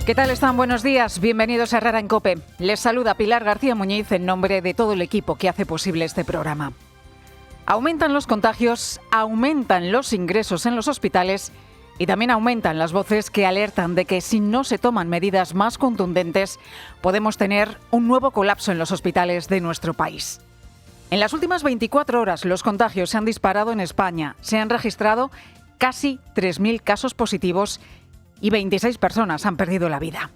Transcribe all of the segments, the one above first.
¿Qué tal están? Buenos días. Bienvenidos a Herrera en COPE. Les saluda Pilar García Muñiz en nombre de todo el equipo que hace posible este programa. Aumentan los contagios, aumentan los ingresos en los hospitales y también aumentan las voces que alertan de que si no se toman medidas más contundentes podemos tener un nuevo colapso en los hospitales de nuestro país. En las últimas 24 horas los contagios se han disparado en España. Se han registrado casi 3.000 casos positivos y 26 personas han perdido la vida.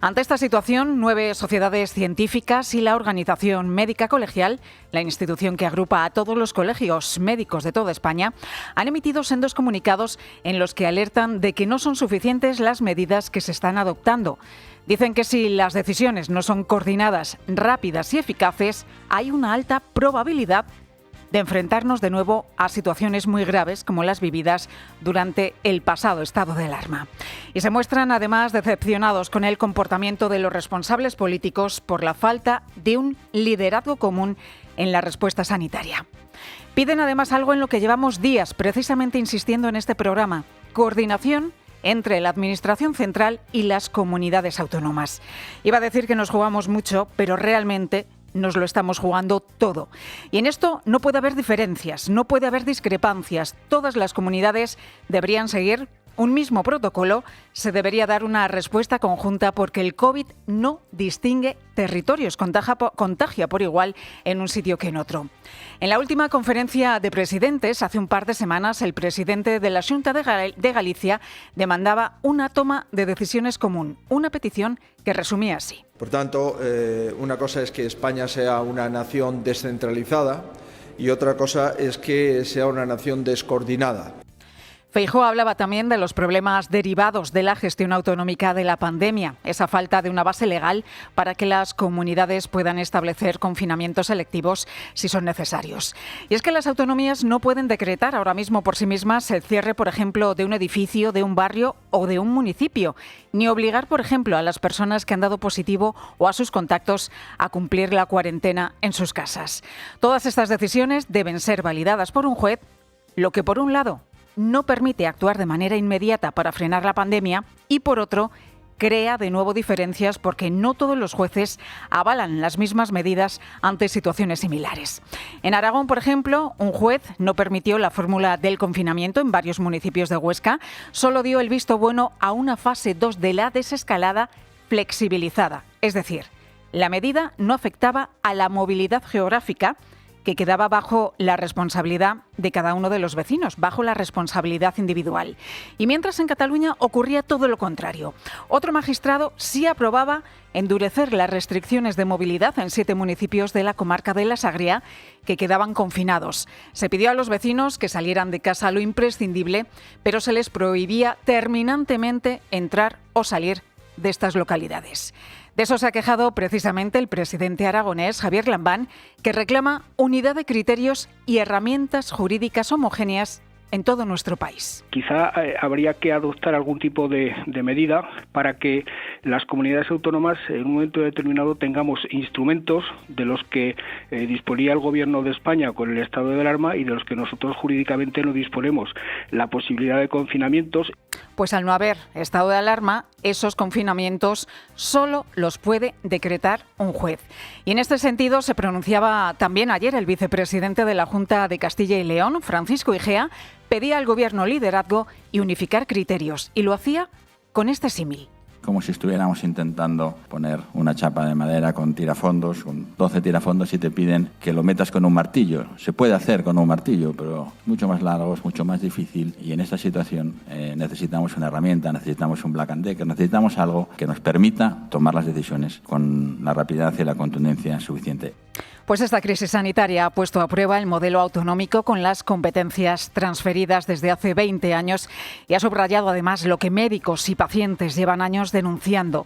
Ante esta situación, 9 sociedades científicas y la Organización Médica Colegial, la institución que agrupa a todos los colegios médicos de toda España, han emitido sendos comunicados en los que alertan de que no son suficientes las medidas que se están adoptando. Dicen que si las decisiones no son coordinadas, rápidas y eficaces, hay una alta probabilidad de enfrentarnos de nuevo a situaciones muy graves como las vividas durante el pasado estado de alarma. Y se muestran además decepcionados con el comportamiento de los responsables políticos por la falta de un liderazgo común en la respuesta sanitaria. Piden además algo en lo que llevamos días precisamente insistiendo en este programa: coordinación entre la Administración Central y las comunidades autónomas. Iba a decir que nos jugamos mucho, pero realmente nos lo estamos jugando todo. Y en esto no puede haber diferencias, no puede haber discrepancias. Todas las comunidades deberían seguir un mismo protocolo. Se debería dar una respuesta conjunta porque el COVID no distingue territorios, contagia por igual en un sitio que en otro. En la última conferencia de presidentes, hace un par de semanas, el presidente de la Xunta de Galicia demandaba una toma de decisiones común, una petición que resumía así. Por tanto, una cosa es que España sea una nación descentralizada y otra cosa es que sea una nación descoordinada. Feijóo hablaba también de los problemas derivados de la gestión autonómica de la pandemia, esa falta de una base legal para que las comunidades puedan establecer confinamientos selectivos si son necesarios. Y es que las autonomías no pueden decretar ahora mismo por sí mismas el cierre, por ejemplo, de un edificio, de un barrio o de un municipio, ni obligar, por ejemplo, a las personas que han dado positivo o a sus contactos a cumplir la cuarentena en sus casas. Todas estas decisiones deben ser validadas por un juez, lo que por un lado no permite actuar de manera inmediata para frenar la pandemia y, por otro, crea de nuevo diferencias porque no todos los jueces avalan las mismas medidas ante situaciones similares. En Aragón, por ejemplo, un juez no permitió la fórmula del confinamiento en varios municipios de Huesca, solo dio el visto bueno a una fase 2 de la desescalada flexibilizada. Es decir, la medida no afectaba a la movilidad geográfica, que quedaba bajo la responsabilidad de cada uno de los vecinos, bajo la responsabilidad individual. Y mientras en Cataluña ocurría todo lo contrario. Otro magistrado sí aprobaba endurecer las restricciones de movilidad en 7 municipios de la comarca de la Sagria que quedaban confinados. Se pidió a los vecinos que salieran de casa lo imprescindible, pero se les prohibía terminantemente entrar o salir de estas localidades. De eso se ha quejado precisamente el presidente aragonés, Javier Lambán, que reclama unidad de criterios y herramientas jurídicas homogéneas en todo nuestro país. Quizá habría que adoptar algún tipo de medida para que las comunidades autónomas en un momento determinado tengamos instrumentos de los que disponía el Gobierno de España con el estado de alarma y de los que nosotros jurídicamente no disponemos. La posibilidad de confinamientos. Pues al no haber estado de alarma, esos confinamientos solo los puede decretar un juez. Y en este sentido se pronunciaba también ayer el vicepresidente de la Junta de Castilla y León, Francisco Igea, pedía al Gobierno liderazgo y unificar criterios. Y lo hacía con este símil. Como si estuviéramos intentando poner una chapa de madera con tirafondos, con 12 tirafondos y te piden que lo metas con un martillo. Se puede hacer con un martillo, pero es mucho más largo, es mucho más difícil y en esta situación necesitamos una herramienta, necesitamos un Black and Decker, necesitamos algo que nos permita tomar las decisiones con la rapidez y la contundencia suficiente. Pues esta crisis sanitaria ha puesto a prueba el modelo autonómico con las competencias transferidas desde hace 20 años y ha subrayado además lo que médicos y pacientes llevan años denunciando: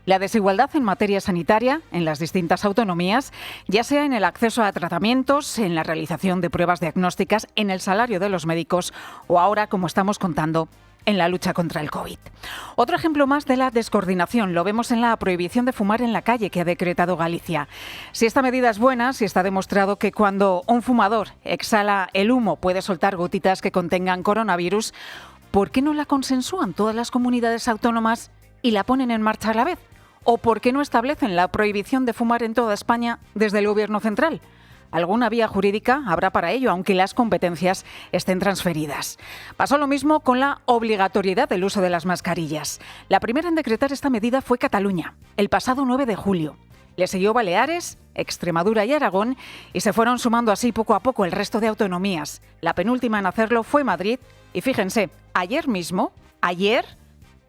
la desigualdad en materia sanitaria en las distintas autonomías, ya sea en el acceso a tratamientos, en la realización de pruebas diagnósticas, en el salario de los médicos o ahora, como estamos contando, en la lucha contra el COVID. Otro ejemplo más de la descoordinación lo vemos en la prohibición de fumar en la calle que ha decretado Galicia. Si esta medida es buena, si está demostrado que cuando un fumador exhala el humo puede soltar gotitas que contengan coronavirus, ¿por qué no la consensúan todas las comunidades autónomas y la ponen en marcha a la vez? ¿O por qué no establecen la prohibición de fumar en toda España desde el Gobierno central? Alguna vía jurídica habrá para ello, aunque las competencias estén transferidas. Pasó lo mismo con la obligatoriedad del uso de las mascarillas. La primera en decretar esta medida fue Cataluña, el pasado 9 de julio. Le siguió Baleares, Extremadura y Aragón, y se fueron sumando así poco a poco el resto de autonomías. La penúltima en hacerlo fue Madrid, y fíjense, ayer,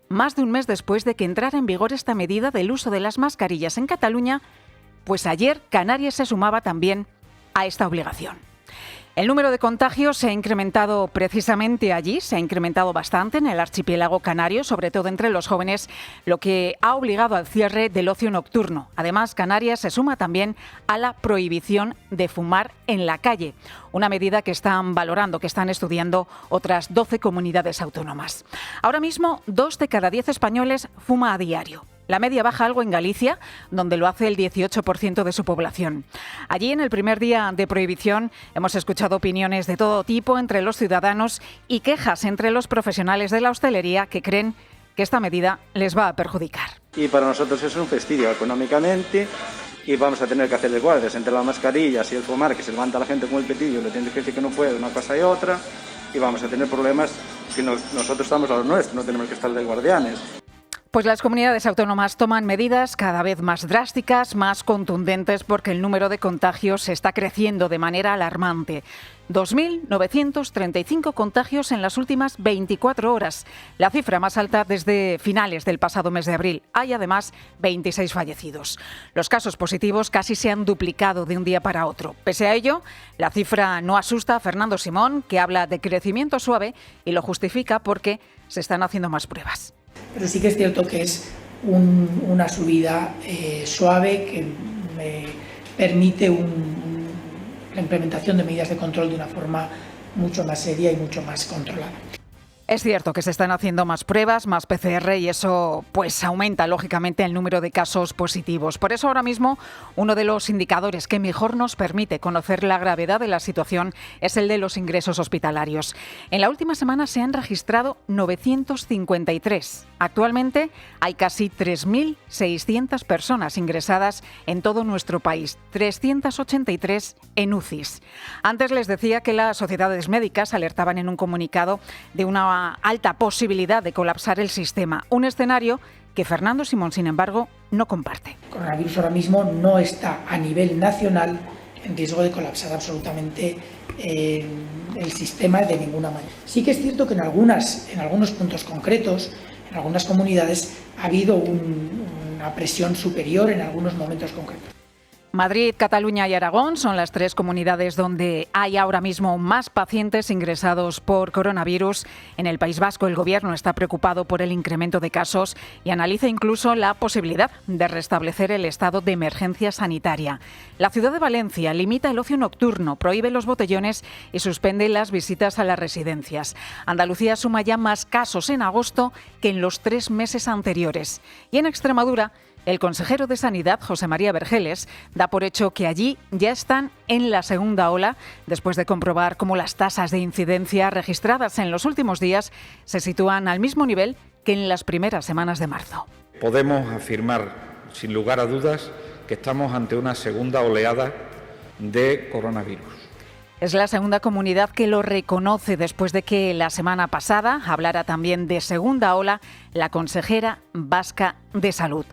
más de un mes después de que entrara en vigor esta medida del uso de las mascarillas en Cataluña, pues ayer Canarias se sumaba también a esta obligación. El número de contagios se ha incrementado precisamente allí, se ha incrementado bastante en el archipiélago canario, sobre todo entre los jóvenes, lo que ha obligado al cierre del ocio nocturno. Además, Canarias se suma también a la prohibición de fumar en la calle, una medida que están valorando, que están estudiando otras 12 comunidades autónomas. Ahora mismo, 2 de cada 10 españoles fuma a diario. La media baja algo en Galicia, donde lo hace el 18% de su población. Allí, en el primer día de prohibición, hemos escuchado opiniones de todo tipo entre los ciudadanos y quejas entre los profesionales de la hostelería que creen que esta medida les va a perjudicar. Y para nosotros es un fastidio económicamente y vamos a tener que hacerle guardias entre las mascarillas y el fumar, que se levanta la gente con el petillo, le tiene que decir que no puede una cosa y otra, y vamos a tener problemas que nosotros estamos a los nuestros, no tenemos que estar de guardianes. Pues las comunidades autónomas toman medidas cada vez más drásticas, más contundentes, porque el número de contagios está creciendo de manera alarmante. 2.935 contagios en las últimas 24 horas, la cifra más alta desde finales del pasado mes de abril. Hay además 26 fallecidos. Los casos positivos casi se han duplicado de un día para otro. Pese a ello, la cifra no asusta a Fernando Simón, que habla de crecimiento suave y lo justifica porque se están haciendo más pruebas. Pero sí que es cierto que es una subida suave que me permite la implementación de medidas de control de una forma mucho más seria y mucho más controlada. Es cierto que se están haciendo más pruebas, más PCR, y eso pues aumenta lógicamente el número de casos positivos. Por eso ahora mismo uno de los indicadores que mejor nos permite conocer la gravedad de la situación es el de los ingresos hospitalarios. En la última semana se han registrado 953. Actualmente hay casi 3.600 personas ingresadas en todo nuestro país, 383 en UCIs. Antes les decía que las sociedades médicas alertaban en un comunicado de una alta posibilidad de colapsar el sistema, un escenario que Fernando Simón, sin embargo, no comparte. El coronavirus ahora mismo no está a nivel nacional en riesgo de colapsar absolutamente el sistema de ninguna manera. Sí que es cierto que en algunos puntos concretos, en algunas comunidades, ha habido una presión superior en algunos momentos concretos. Madrid, Cataluña y Aragón son las 3 comunidades donde hay ahora mismo más pacientes ingresados por coronavirus. En el País Vasco, el Gobierno está preocupado por el incremento de casos y analiza incluso la posibilidad de restablecer el estado de emergencia sanitaria. La ciudad de Valencia limita el ocio nocturno, prohíbe los botellones y suspende las visitas a las residencias. Andalucía suma ya más casos en agosto que en los 3 meses anteriores. Y en Extremadura, el consejero de Sanidad, José María Vergeles, da por hecho que allí ya están en la segunda ola, después de comprobar cómo las tasas de incidencia registradas en los últimos días se sitúan al mismo nivel que en las primeras semanas de marzo. Podemos afirmar, sin lugar a dudas, que estamos ante una segunda oleada de coronavirus. Es la segunda comunidad que lo reconoce después de que la semana pasada hablara también de segunda ola la consejera vasca de Salud.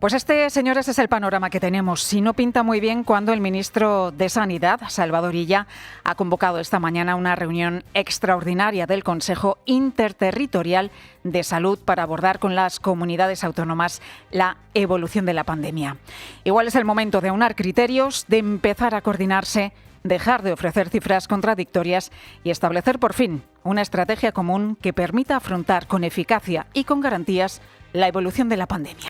Pues señores, es el panorama que tenemos. Si no pinta muy bien cuando el ministro de Sanidad, Salvador Illa, ha convocado esta mañana una reunión extraordinaria del Consejo Interterritorial de Salud para abordar con las comunidades autónomas la evolución de la pandemia. Igual es el momento de aunar criterios, de empezar a coordinarse, dejar de ofrecer cifras contradictorias y establecer por fin una estrategia común que permita afrontar con eficacia y con garantías la evolución de la pandemia.